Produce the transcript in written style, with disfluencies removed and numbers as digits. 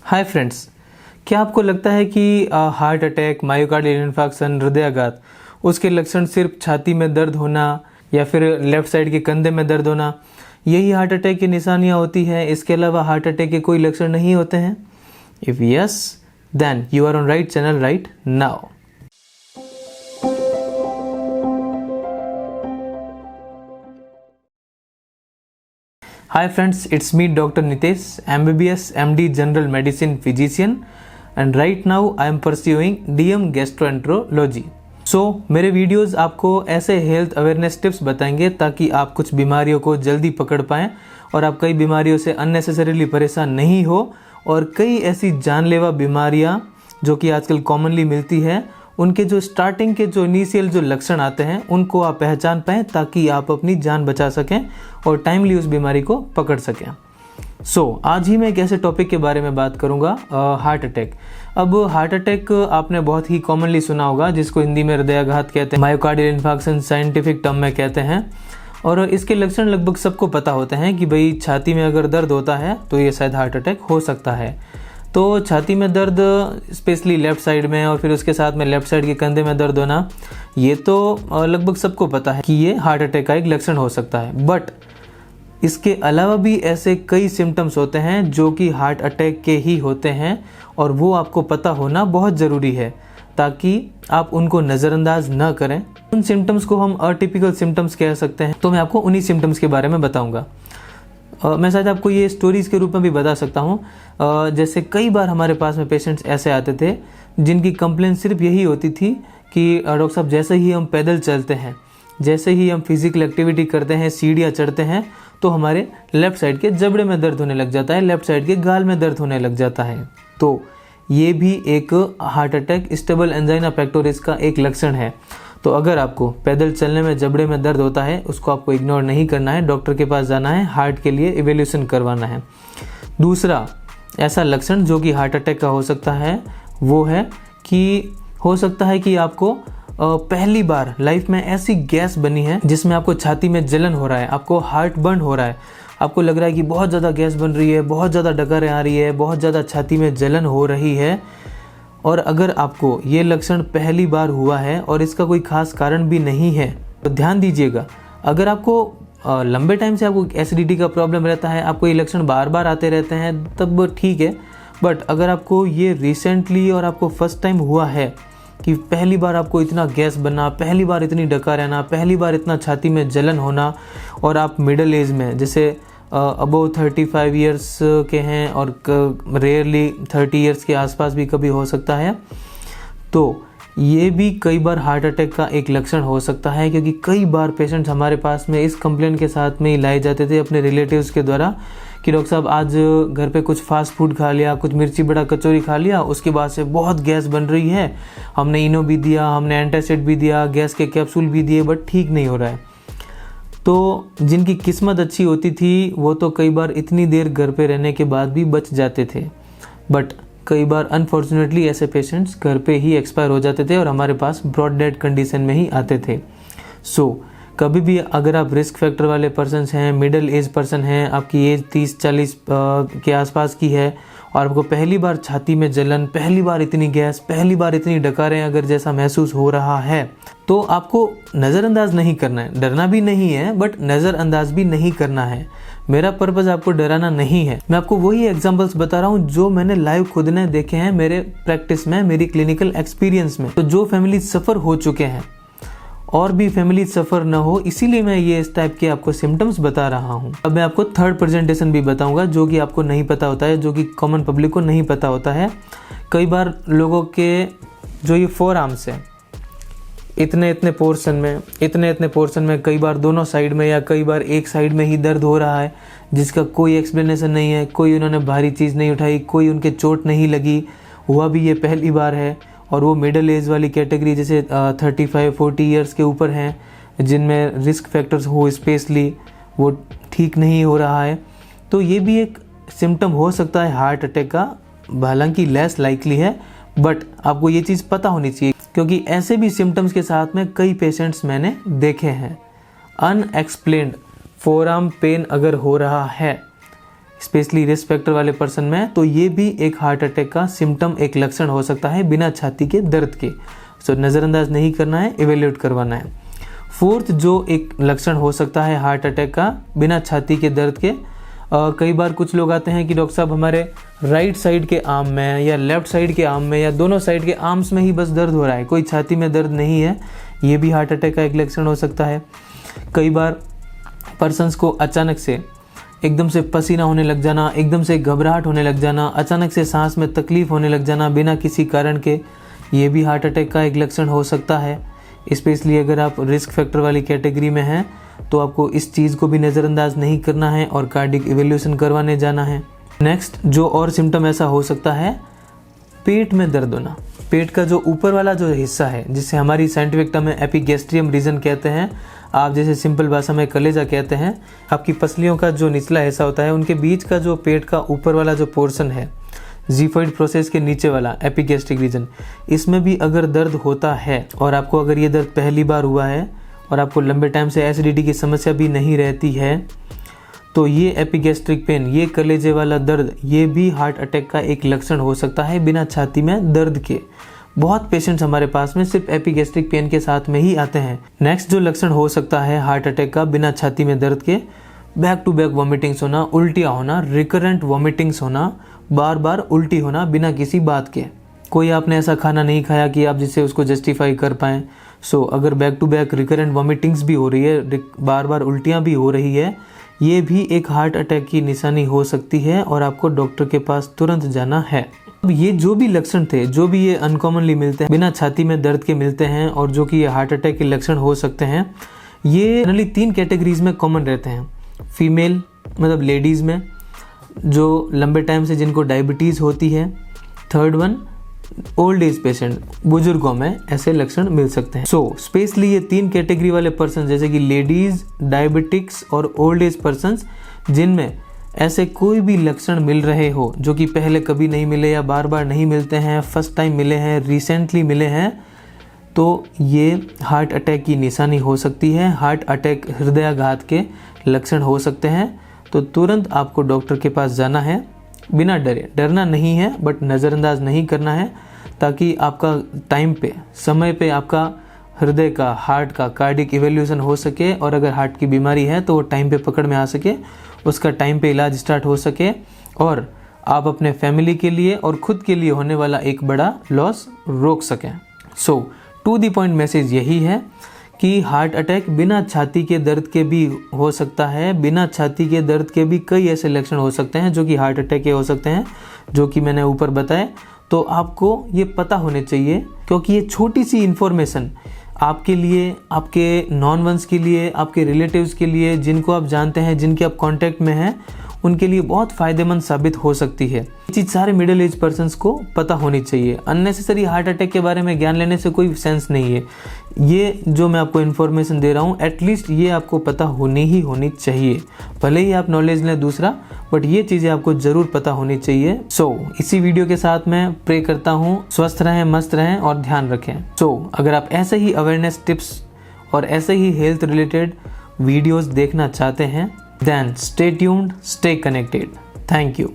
Hi friends, क्या आपको लगता है कि हार्ट अटैक, मायोकार्डियल इन्फार्क्शन, हृदयाघात उसके लक्षण सिर्फ छाती में दर्द होना या फिर लेफ्ट साइड के कंधे में दर्द होना यही हार्ट अटैक की निशानियां होती हैं? इसके अलावा हार्ट अटैक के कोई लक्षण नहीं होते हैं? If yes, then you are on right channel right now. Hi friends, it's me Dr. Nitesh, MBBS MD General Medicine Physician and right now I am pursuing DM Gastroenterology. मेरे videos आपको ऐसे health awareness tips बताएंगे ताकि आप कुछ बीमारियों को जल्दी पकड़ पाएं और आप कई बीमारियों से अननेसेसरीली परेशान नहीं हो और कई ऐसी जानलेवा बीमारियां जो कि आजकल कॉमनली मिलती है उनके जो स्टार्टिंग के जो इनिशियल जो लक्षण आते हैं उनको आप पहचान पाएँ ताकि आप अपनी जान बचा सकें और टाइमली उस बीमारी को पकड़ सकें। आज ही मैं एक ऐसे टॉपिक के बारे में बात करूंगा, हार्ट अटैक। अब हार्ट अटैक आपने बहुत ही कॉमनली सुना होगा, जिसको हिंदी में हृदयाघात कहते हैं, मायोकार्डियल इन्फार्क्शन साइंटिफिक टर्म में कहते हैं। और इसके लक्षण लगभग सबको पता होते हैं कि भाई छाती में अगर दर्द होता है तो ये शायद हार्ट अटैक हो सकता है। तो छाती में दर्द स्पेशली लेफ़्ट साइड में और फिर उसके साथ में लेफ़्ट साइड के कंधे में दर्द होना, ये तो लगभग सबको पता है कि ये हार्ट अटैक का एक लक्षण हो सकता है। बट इसके अलावा भी ऐसे कई सिम्टम्स होते हैं जो कि हार्ट अटैक के ही होते हैं और वो आपको पता होना बहुत ज़रूरी है ताकि आप उनको नज़रअंदाज न करें। उन सिम्टम्स को हम अटिपिकल सिम्टम्स कह सकते हैं। तो मैं आपको उन्हीं सिम्टम्स के बारे में बताऊंगा। मैं शायद आपको ये स्टोरीज़ के रूप में भी बता सकता हूँ। जैसे कई बार हमारे पास में पेशेंट्स ऐसे आते थे जिनकी कंप्लेंट सिर्फ यही होती थी कि डॉक्टर साहब जैसे ही हम पैदल चलते हैं, जैसे ही हम फिजिकल एक्टिविटी करते हैं, सीढ़ियाँ चढ़ते हैं, तो हमारे लेफ़्ट साइड के जबड़े में दर्द होने लग जाता है, लेफ़्ट साइड के गाल में दर्द होने लग जाता है। तो ये भी एक heart attack stable angina pectoris का एक लक्षण है। तो अगर आपको पैदल चलने में जबड़े में दर्द होता है, उसको आपको इग्नोर नहीं करना है, डॉक्टर के पास जाना है, हार्ट के लिए इवैल्यूएशन करवाना है। दूसरा ऐसा लक्षण जो कि हार्ट अटैक का हो सकता है वो है कि हो सकता है कि आपको पहली बार लाइफ में ऐसी गैस बनी है जिसमें आपको छाती में जलन हो रहा है, आपको हार्ट बर्न हो रहा है, आपको लग रहा है कि बहुत ज़्यादा गैस बन रही है, बहुत ज़्यादा डकारें आ रही है, बहुत ज़्यादा छाती में जलन हो रही है। और अगर आपको ये लक्षण पहली बार हुआ है और इसका कोई खास कारण भी नहीं है तो ध्यान दीजिएगा। अगर आपको लंबे टाइम से आपको एसिडिटी का प्रॉब्लम रहता है, आपको ये लक्षण बार बार आते रहते हैं, तब ठीक है। बट अगर आपको ये रिसेंटली और आपको फर्स्ट टाइम हुआ है कि पहली बार आपको इतना गैस बनना, पहली बार इतनी डकार आना, पहली बार इतना छाती में जलन होना और आप मिडिल एज में जैसे अबव 35 ईयर्स के हैं और रेयरली 30 ईयर्स के आसपास भी कभी हो सकता है, तो ये भी कई बार हार्ट अटैक का एक लक्षण हो सकता है। क्योंकि कई बार पेशेंट्स हमारे पास में इस कंप्लेंट के साथ में ही लाए जाते थे अपने रिलेटिव्स के द्वारा कि डॉक्टर साहब आज घर पे कुछ फास्ट फूड खा लिया, कुछ मिर्ची बड़ा कचौरी खा लिया, उसके बाद से बहुत गैस बन रही है, हमने इनो भी दिया, हमने एंटासिड भी दिया, गैस के कैप्सूल भी दिए, बट ठीक नहीं हो रहा है। तो जिनकी किस्मत अच्छी होती थी वो तो कई बार इतनी देर घर पे रहने के बाद भी बच जाते थे, बट कई बार अनफॉर्चुनेटली ऐसे पेशेंट्स घर पे ही एक्सपायर हो जाते थे और हमारे पास ब्रॉड डेड कंडीशन में ही आते थे। कभी भी अगर आप रिस्क फैक्टर वाले पर्सन्स हैं, मिडिल एज पर्सन हैं, आपकी एज 30-40 के आसपास की है और आपको पहली बार छाती में जलन, पहली बार इतनी गैस, पहली बार इतनी डकारें अगर जैसा महसूस हो रहा है, तो आपको नज़रअंदाज नहीं करना है। डरना भी नहीं है बट नज़रअंदाज भी नहीं करना है। मेरा पर्पज़ आपको डराना नहीं है। मैं आपको वही एग्जांपल्स बता रहा हूँ जो मैंने लाइव खुद ने देखे हैं मेरे प्रैक्टिस में, मेरी क्लिनिकल एक्सपीरियंस में। तो जो फैमिली सफ़र हो चुके हैं और भी फैमिली सफ़र ना हो, इसीलिए मैं ये इस टाइप के आपको सिम्टम्स बता रहा हूँ। अब मैं आपको थर्ड प्रेजेंटेशन भी बताऊंगा जो कि आपको नहीं पता होता है, जो कि कॉमन पब्लिक को नहीं पता होता है। कई बार लोगों के जो ये फोर आर्म्स है, इतने इतने पोर्शन में कई बार दोनों साइड में या कई बार एक साइड में ही दर्द हो रहा है जिसका कोई एक्सप्लेनेशन नहीं है, कोई उन्होंने भारी चीज़ नहीं उठाई, कोई उनके चोट नहीं लगी, हुआ भी ये पहली बार है और वो मिडिल एज वाली कैटेगरी जैसे 35-40 ईयर्स के ऊपर हैं जिनमें रिस्क फैक्टर्स हो स्पेशली, वो ठीक नहीं हो रहा है। तो ये भी एक सिम्टम हो सकता है हार्ट अटैक का, हालांकि लेस लाइकली है, बट आपको ये चीज़ पता होनी चाहिए क्योंकि ऐसे भी सिम्टम्स के साथ में कई पेशेंट्स मैंने देखे हैं। अनएक्सप्लेन्ड फोरआर्म पेन अगर हो रहा है स्पेशली रिस्क फैक्टर वाले पर्सन में, तो ये भी एक हार्ट अटैक का सिम्टम, एक लक्षण हो सकता है बिना छाती के दर्द के। सो नज़रअंदाज नहीं करना है, इवेल्यूएट करवाना है। फोर्थ जो एक लक्षण हो सकता है हार्ट अटैक का बिना छाती के दर्द के, कई बार कुछ लोग आते हैं कि डॉक्टर साहब हमारे राइट साइड के आर्म में या लेफ्ट साइड के आर्म में या दोनों साइड के आर्म्स में ही बस दर्द हो रहा है, कोई छाती में दर्द नहीं है, ये भी हार्ट अटैक का एक लक्षण हो सकता है। कई बार पर्सन्स को अचानक से एकदम से पसीना होने लग जाना, एकदम से घबराहट होने लग जाना, अचानक से सांस में तकलीफ होने लग जाना बिना किसी कारण के, ये भी हार्ट अटैक का एक लक्षण हो सकता है। स्पेशली अगर आप रिस्क फैक्टर वाली कैटेगरी में हैं तो आपको इस चीज़ को भी नज़रअंदाज नहीं करना है और कार्डिक इवैल्यूएशन करवाने जाना है। नेक्स्ट जो और सिम्टम ऐसा हो सकता है, पेट में दर्द होना। पेट का जो ऊपर वाला जो हिस्सा है, जिसे हमारी साइंटिफिक टर्म में एपिगैस्ट्रियम रीजन कहते हैं, आप जैसे सिंपल भाषा में कलेजा कहते हैं, आपकी पसलियों का जो निचला हिस्सा होता है, उनके बीच का जो पेट का ऊपर वाला जो पोर्शन है, जीफॉइड प्रोसेस के नीचे वाला एपिगैस्ट्रिक रीजन, इसमें भी अगर दर्द होता है और आपको अगर ये दर्द पहली बार हुआ है और आपको लंबे टाइम से एसिडिटी की समस्या भी नहीं रहती है, तो ये एपिगैस्ट्रिक पेन, ये कलेजे वाला दर्द, ये भी हार्ट अटैक का एक लक्षण हो सकता है बिना छाती में दर्द के। बहुत पेशेंट्स हमारे पास में सिर्फ एपिगैस्ट्रिक पेन के साथ में ही आते हैं। नेक्स्ट जो लक्षण हो सकता है हार्ट अटैक का बिना छाती में दर्द के, बैक टू बैक वॉमिटिंग्स होना, उल्टियाँ होना, रिकरेंट वॉमिटिंग्स होना, बार बार उल्टी होना बिना किसी बात के। कोई आपने ऐसा खाना नहीं खाया कि आप जिससे उसको जस्टिफाई कर पाएँ। सो अगर back to back recurrent vomitings भी हो रही है, बार बार उल्टियाँ भी हो रही है, ये भी एक हार्ट अटैक की निशानी हो सकती है और आपको डॉक्टर के पास तुरंत जाना है। अब ये जो भी लक्षण थे, जो भी ये अनकॉमनली मिलते हैं, बिना छाती में दर्द के मिलते हैं और जो कि ये हार्ट अटैक के लक्षण हो सकते हैं, ये जनरली 3 कैटेगरीज में कॉमन रहते हैं। फीमेल मतलब लेडीज़ में जो लंबे टाइम से जिनको डायबिटीज़ होती है। Third one old age patient, बुजुर्गों में ऐसे लक्षण मिल सकते हैं। सो स्पेशली ये 3 कैटेगरी वाले पर्सन जैसे कि लेडीज़, डायबिटिक्स और ओल्ड एज पर्सन्स, जिनमें ऐसे कोई भी लक्षण मिल रहे हो जो कि पहले कभी नहीं मिले या बार बार नहीं मिलते हैं, फर्स्ट टाइम मिले हैं, रिसेंटली मिले हैं, तो ये हार्ट अटैक की निशानी हो सकती है। हार्ट अटैक, हृदयाघात के लक्षण हो सकते हैं। तो तुरंत आपको डॉक्टर के पास जाना है बिना डरे। डरना नहीं है बट नज़रअंदाज नहीं करना है, ताकि आपका टाइम पे, समय पे आपका हृदय का, हार्ट का कार्डिक इवैल्यूएशन हो सके और अगर हार्ट की बीमारी है तो वो टाइम पे पकड़ में आ सके, उसका टाइम पे इलाज स्टार्ट हो सके और आप अपने फैमिली के लिए और खुद के लिए होने वाला एक बड़ा लॉस रोक सकें। सो टू द पॉइंट मैसेज यही है कि हार्ट अटैक बिना छाती के दर्द के भी हो सकता है। बिना छाती के दर्द के भी कई ऐसे लक्षण हो सकते हैं जो कि हार्ट अटैक के हो सकते हैं, जो कि मैंने ऊपर बताए। तो आपको ये पता होने चाहिए, क्योंकि ये छोटी सी इन्फॉर्मेशन आपके लिए, आपके नॉन वंस के लिए, आपके रिलेटिव्स के लिए, जिनको आप जानते हैं, जिनके आप कांटेक्ट में हैं, उनके लिए बहुत फ़ायदेमंद साबित हो सकती है। ये चीज़ सारे मिडिल एज पर्सन्स को पता होनी चाहिए। अननेसेसरी हार्ट अटैक के बारे में ज्ञान लेने से कोई सेंस नहीं है। ये जो मैं आपको इन्फॉर्मेशन दे रहा हूँ, एटलीस्ट ये आपको पता होनी चाहिए। भले ही आप नॉलेज लें दूसरा, बट ये चीज़ें आपको ज़रूर पता होनी चाहिए। इसी वीडियो के साथ मैं प्रे करता हूँ स्वस्थ रहें, मस्त रहें और ध्यान रखें। अगर आप ऐसे ही अवेयरनेस टिप्स और ऐसे ही हेल्थ रिलेटेड वीडियोज़ देखना चाहते हैं, then stay tuned, stay connected. Thank you.